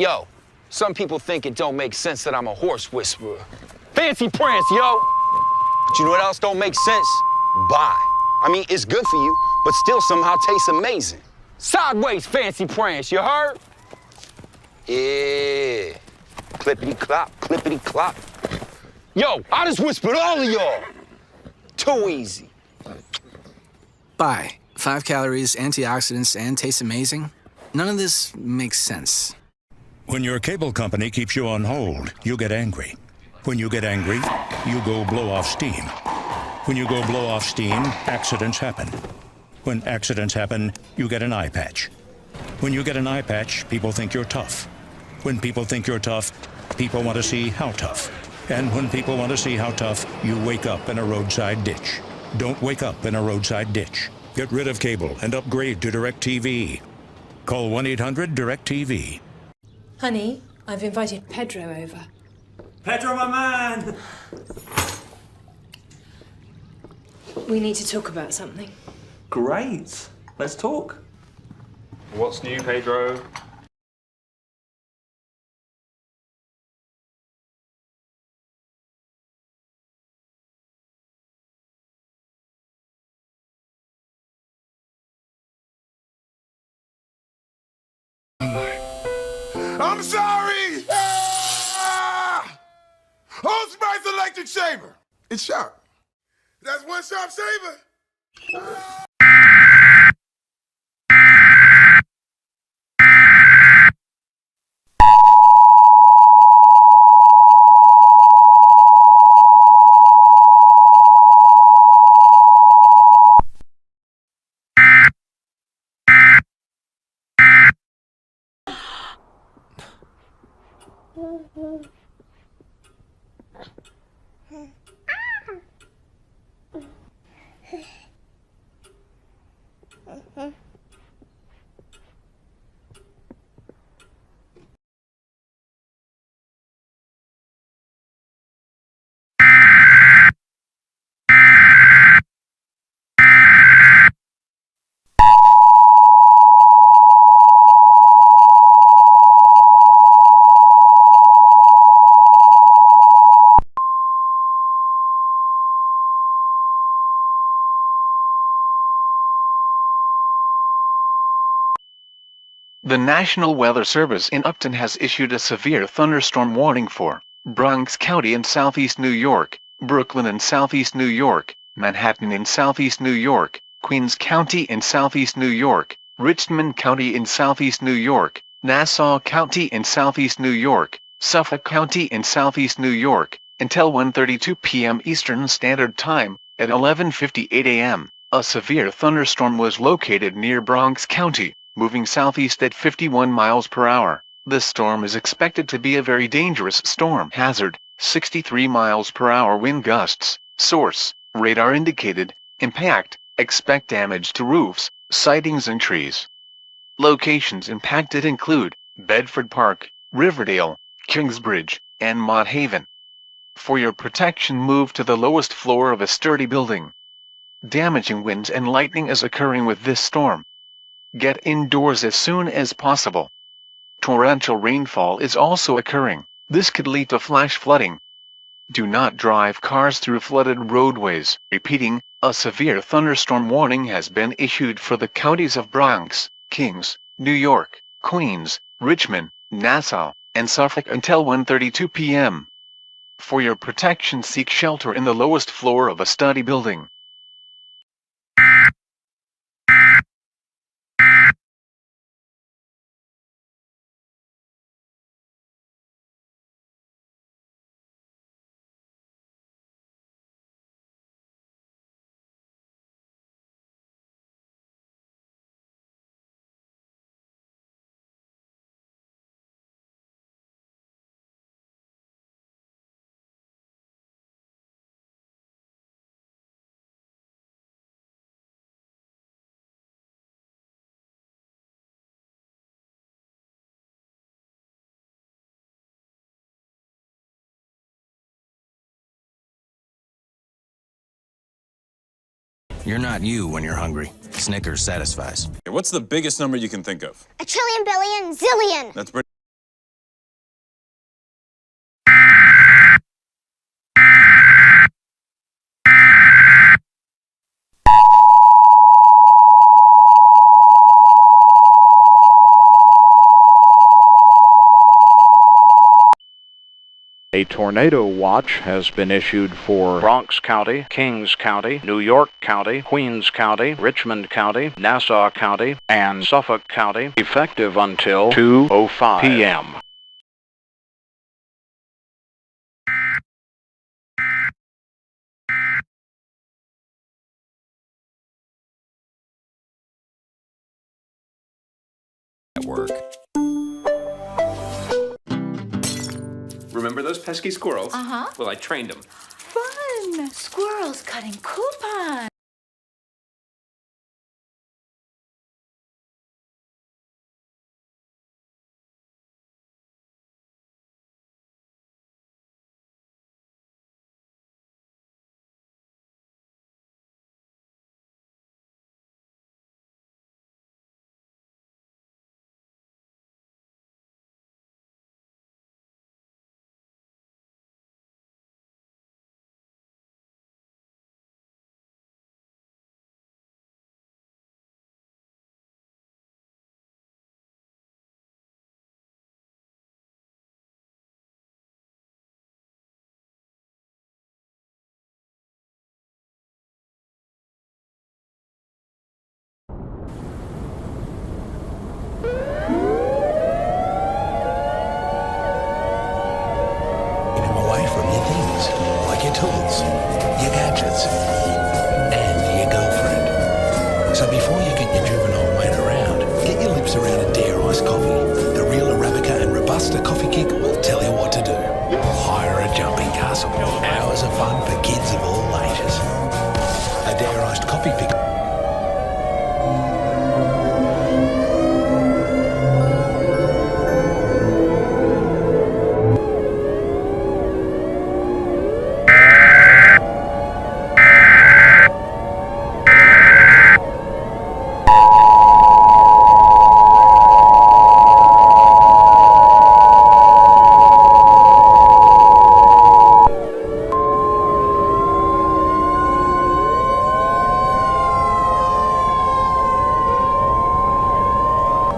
Yo, some people think it don't make sense that I'm a horse whisperer. Fancy prance, yo! But you know what else don't make sense? Bye. I mean, it's good for you, but still somehow tastes amazing. Sideways fancy prance, you heard? Yeah. Clippity-clop, clippity-clop. Yo, I just whispered all of y'all. Too easy. Bye. 5 calories, antioxidants, and tastes amazing. None of this makes sense. When your cable company keeps you on hold, you get angry. When you get angry, you go blow off steam. When you go blow off steam, accidents happen. When accidents happen, you get an eye patch. When you get an eye patch, people think you're tough. When people think you're tough, people want to see how tough. And when people want to see how tough, you wake up in a roadside ditch. Don't wake up in a roadside ditch. Get rid of cable and upgrade to DirecTV. Call 1-800-DirecTV. Honey, I've invited Pedro over. Pedro, my man! We need to talk about something. Great. Let's talk. What's new, Pedro? I'm sorry! Ah! Old Spice electric shaver. It's sharp. That's one sharp shaver. The National Weather Service in Upton has issued a severe thunderstorm warning for Bronx County in southeast New York, Brooklyn in southeast New York, Manhattan in southeast New York, Queens County in southeast New York, Richmond County in southeast New York, Nassau County in southeast New York, Suffolk County in southeast New York, until 1:32 p.m. Eastern Standard Time. At 11:58 a.m., a severe thunderstorm was located near Bronx County, moving southeast at 51 miles per hour. This storm is expected to be a very dangerous storm. Hazard, 63 miles per hour wind gusts. Source, radar indicated. Impact, expect damage to roofs, sidings and trees. Locations impacted include Bedford Park, Riverdale, Kingsbridge, and Mott Haven. For your protection, move to the lowest floor of a sturdy building. Damaging winds and lightning is occurring with this storm. Get indoors as soon as possible. Torrential rainfall is also occurring. This could lead to flash flooding. Do not drive cars through flooded roadways. Repeating, a severe thunderstorm warning has been issued for the counties of Bronx, Kings, New York, Queens, Richmond, Nassau, and Suffolk until 1:32 p.m. For your protection, seek shelter in the lowest floor of a study building. You're not you when you're hungry. Snickers satisfies. What's the biggest number you can think of? A trillion, billion, zillion. That's pretty A tornado watch has been issued for Bronx County, Kings County, New York County, Queens County, Richmond County, Nassau County, and Suffolk County, effective until 2:05 p.m. At work. Remember those pesky squirrels? Uh-huh. Well, I trained them. Fun! Squirrels cutting coupons. Away from your things, like your tools, your gadgets, and your girlfriend. So before you get your juvenile mate around, get your lips around a Dare Iced coffee. The real Arabica and Robusta coffee kick will tell you what to do. Hire a jumping castle. Hours of fun for kids of all ages. A Dare Iced coffee pick.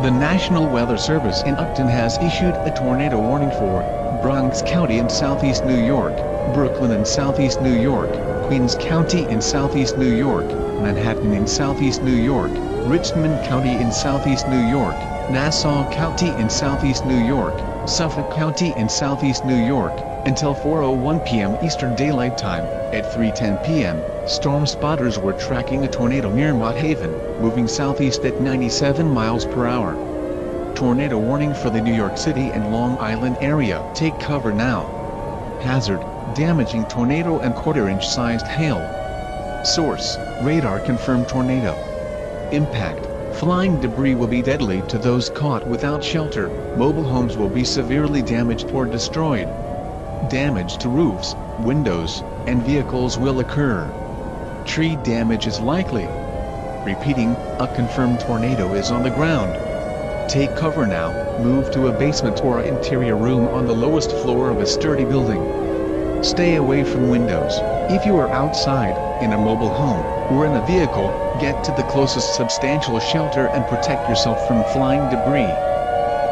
The National Weather Service in Upton has issued a tornado warning for Bronx County in southeast New York, Brooklyn in southeast New York, Queens County in southeast New York, Manhattan in southeast New York, Richmond County in southeast New York, Nassau County in southeast New York, Suffolk County in southeast New York, until 4:01 p.m. Eastern Daylight Time. At 3:10 p.m., storm spotters were tracking a tornado near Mott Haven, moving southeast at 97 miles per hour. Tornado warning for the New York City and Long Island area. Take cover now. Hazard, damaging tornado and quarter-inch sized hail. Source, radar confirmed tornado. Impact, flying debris will be deadly to those caught without shelter. Mobile homes will be severely damaged or destroyed. Damage to roofs, windows, and vehicles will occur. Tree damage is likely. Repeating, a confirmed tornado is on the ground. Take cover now, move to a basement or interior room on the lowest floor of a sturdy building. Stay away from windows. If you are outside, in a mobile home, or in a vehicle, get to the closest substantial shelter and protect yourself from flying debris.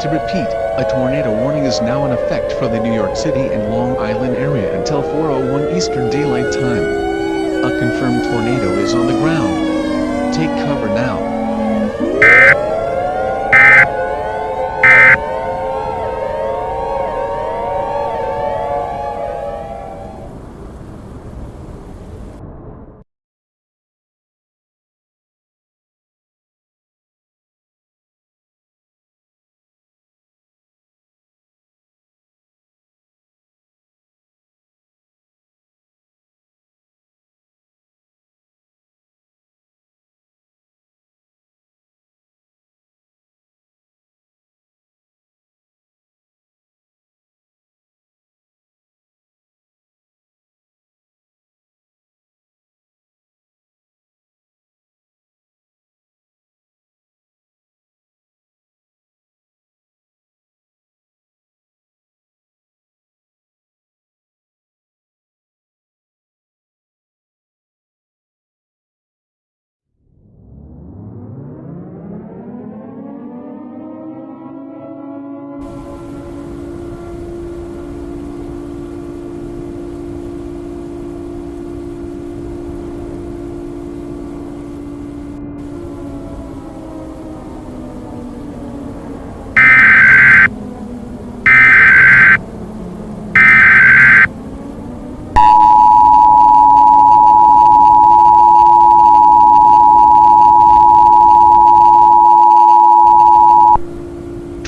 To repeat, a tornado warning is now in effect for the New York City and Long Island area until 4:01 Eastern Daylight Time. A confirmed tornado is on the ground. Take cover now.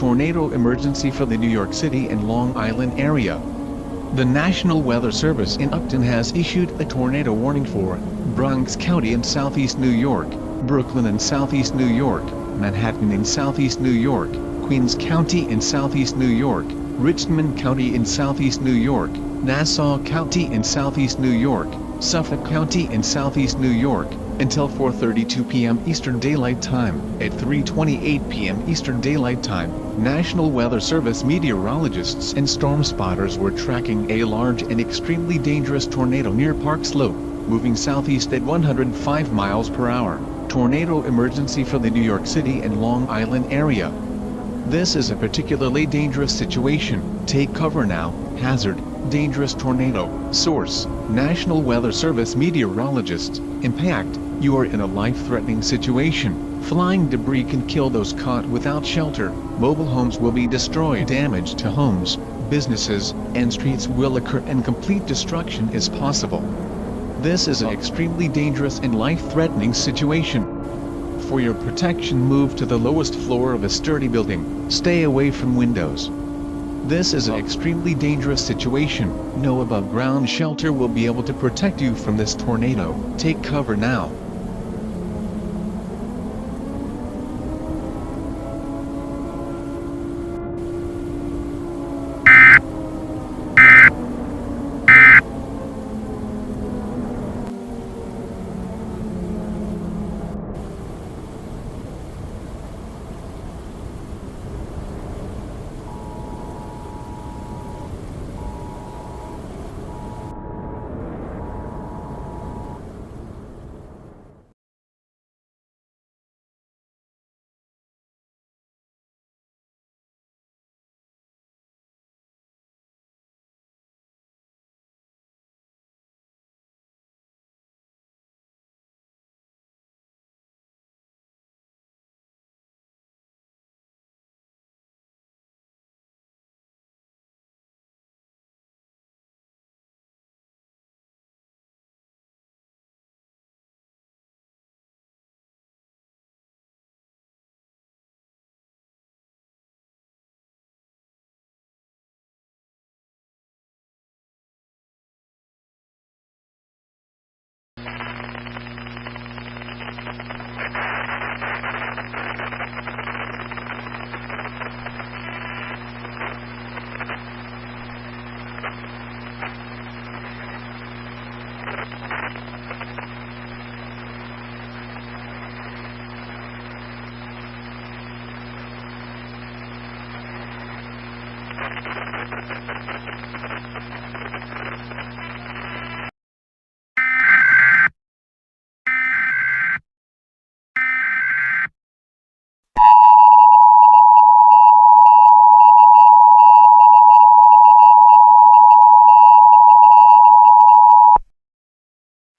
tornado emergency for the New York City and Long Island area. The National Weather Service in Upton has issued a tornado warning for Bronx County in southeast New York, Brooklyn in southeast New York, Manhattan in southeast New York, Queens County in southeast New York, Richmond County in southeast New York, Nassau County in southeast New York, Suffolk County in southeast New York, until 4:32 p.m. Eastern Daylight Time. At 3:28 p.m. Eastern Daylight Time, National Weather Service meteorologists and storm spotters were tracking a large and extremely dangerous tornado near Park Slope, moving southeast at 105 miles per hour. Tornado emergency for the New York City and Long Island area. This is a particularly dangerous situation. Take cover now. Hazard: dangerous tornado. Source: National Weather Service meteorologists. Impact: you are in a life-threatening situation. Flying debris can kill those caught without shelter. Mobile homes will be destroyed. Damage to homes, businesses, and streets will occur, and complete destruction is possible. This is an extremely dangerous and life-threatening situation. For your protection, move to the lowest floor of a sturdy building. Stay away from windows. This is an extremely dangerous situation. No above-ground shelter will be able to protect you from this tornado. Take cover now.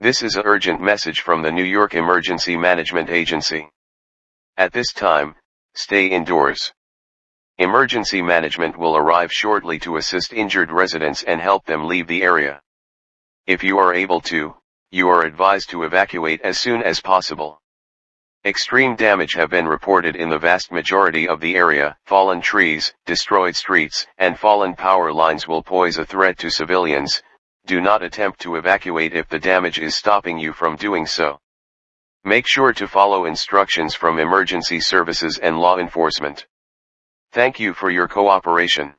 This is an urgent message from the New York Emergency Management Agency. At this time, stay indoors. Emergency management will arrive shortly to assist injured residents and help them leave the area. If you are able to, you are advised to evacuate as soon as possible. Extreme damage have been reported in the vast majority of the area. Fallen trees, destroyed streets, and fallen power lines will pose a threat to civilians. Do not attempt to evacuate if the damage is stopping you from doing so. Make sure to follow instructions from emergency services and law enforcement. Thank you for your cooperation.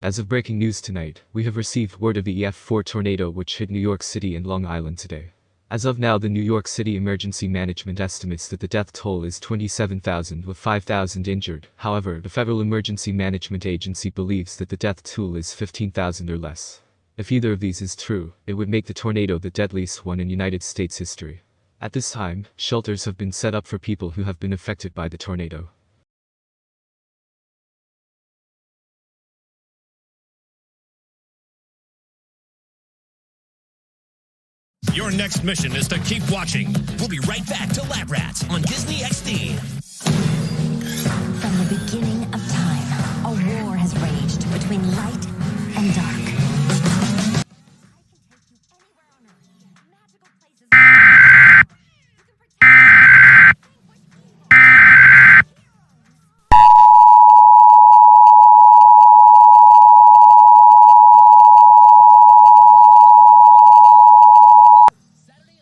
As of breaking news tonight, we have received word of the EF4 tornado which hit New York City and Long Island today. As of now, the New York City Emergency Management estimates that the death toll is 27,000 with 5,000 injured. However, the Federal Emergency Management Agency believes that the death toll is 15,000 or less. If either of these is true, it would make the tornado the deadliest one in United States history. At this time, shelters have been set up for people who have been affected by the tornado. Your next mission is to keep watching. We'll be right back to Lab Rats on Disney XD. From the beginning of time, a war has raged between light and dark.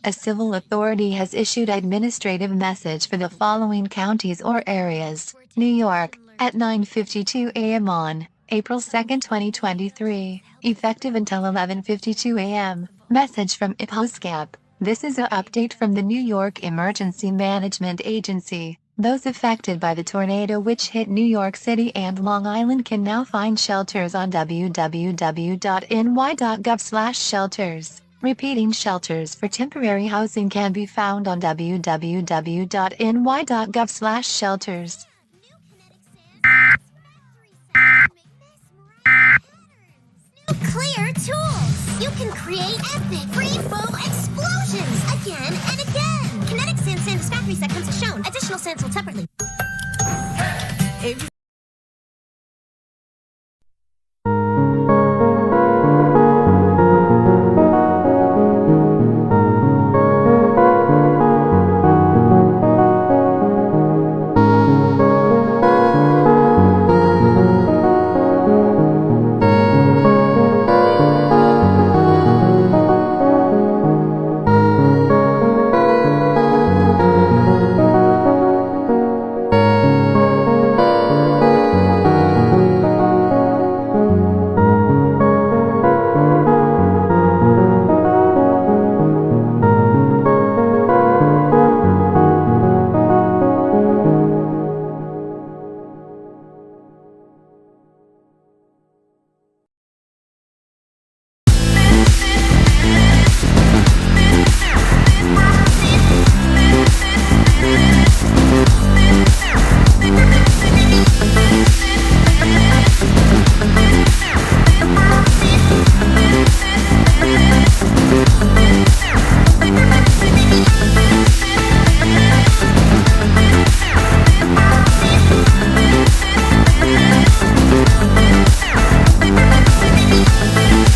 A civil authority has issued administrative message for the following counties or areas. New York, at 9:52 a.m. on April 2, 2023, effective until 11:52 a.m. Message from IPHOSCAP. This is an update from the New York Emergency Management Agency. Those affected by the tornado which hit New York City and Long Island can now find shelters on www.ny.gov/shelters. Repeating, shelters for temporary housing can be found on www.ny.gov/shelters. Clear tools! You can create epic free-flow explosions again and again! Kinetic Sand Satisfactory set comes shown. Additional sands sold separately.